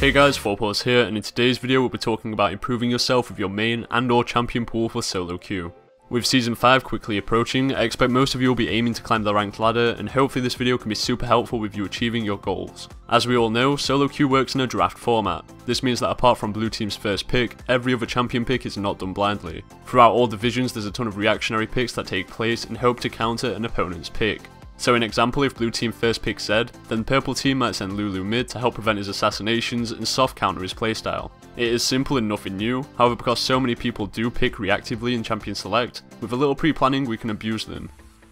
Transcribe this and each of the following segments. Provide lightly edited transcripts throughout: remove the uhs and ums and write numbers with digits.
Hey guys, 4Pause here, and in today's video we'll be talking about improving yourself with your main and or champion pool for Soloqueue. With Season 5 quickly approaching, I expect most of you will be aiming to climb the ranked ladder, and hopefully this video can be super helpful with you achieving your goals. As we all know, Soloqueue works in a draft format. This means that apart from blue team's first pick, every other champion pick is not done blindly. Throughout all divisions there's a ton of reactionary picks that take place and hope to counter an opponent's pick. So in example, if blue team first pick Zed, then purple team might send Lulu mid to help prevent his assassinations and soft counter his playstyle. It is simple and nothing new, however because so many people do pick reactively in champion select, with a little pre-planning we can abuse them.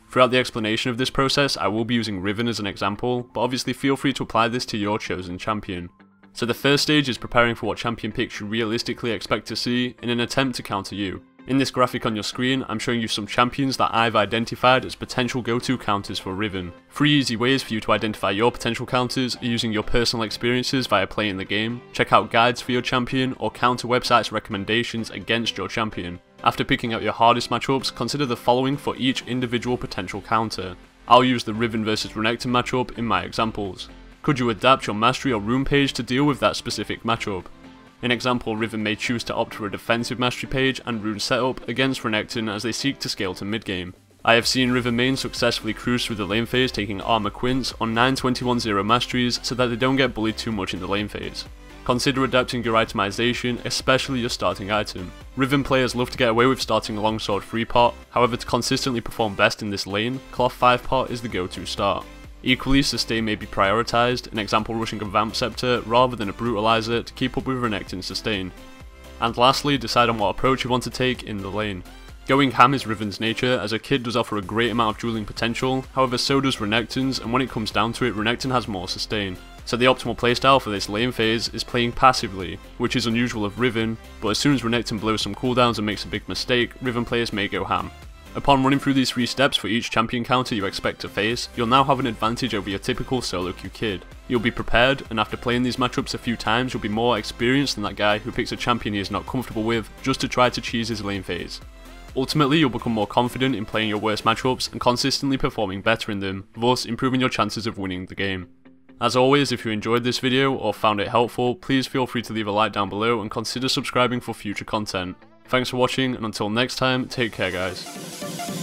Throughout the explanation of this process I will be using Riven as an example, but obviously feel free to apply this to your chosen champion. So the first stage is preparing for what champion pick you realistically expect to see in an attempt to counter you. In this graphic on your screen, I'm showing you some champions that I've identified as potential go-to counters for Riven. 3 easy ways for you to identify your potential counters are using your personal experiences via playing the game, check out guides for your champion, or counter websites' recommendations against your champion. After picking out your hardest matchups, consider the following for each individual potential counter. I'll use the Riven vs Renekton matchup in my examples. Could you adapt your mastery or rune page to deal with that specific matchup? In example, Riven may choose to opt for a defensive mastery page and rune setup against Renekton as they seek to scale to mid game. I have seen Riven main successfully cruise through the lane phase taking armor quints on 9-21-0 masteries so that they don't get bullied too much in the lane phase. Consider adapting your itemization, especially your starting item. Riven players love to get away with starting a longsword 3 pot, however to consistently perform best in this lane, cloth 5 pot is the go-to start. Equally, sustain may be prioritised, an example rushing a Vamp Scepter rather than a Brutalizer to keep up with Renekton's sustain. And lastly, decide on what approach you want to take in the lane. Going ham is Riven's nature, as a kid does offer a great amount of dueling potential, however so does Renekton's, and when it comes down to it, Renekton has more sustain. So the optimal playstyle for this lane phase is playing passively, which is unusual of Riven, but as soon as Renekton blows some cooldowns and makes a big mistake, Riven players may go ham. Upon running through these 3 steps for each champion counter you expect to face, you'll now have an advantage over your typical Soloqueue kid. You'll be prepared, and after playing these matchups a few times you'll be more experienced than that guy who picks a champion he is not comfortable with just to try to cheese his lane phase. Ultimately you'll become more confident in playing your worst matchups and consistently performing better in them, thus improving your chances of winning the game. As always, if you enjoyed this video or found it helpful, please feel free to leave a like down below and consider subscribing for future content. Thanks for watching, and until next time, take care guys.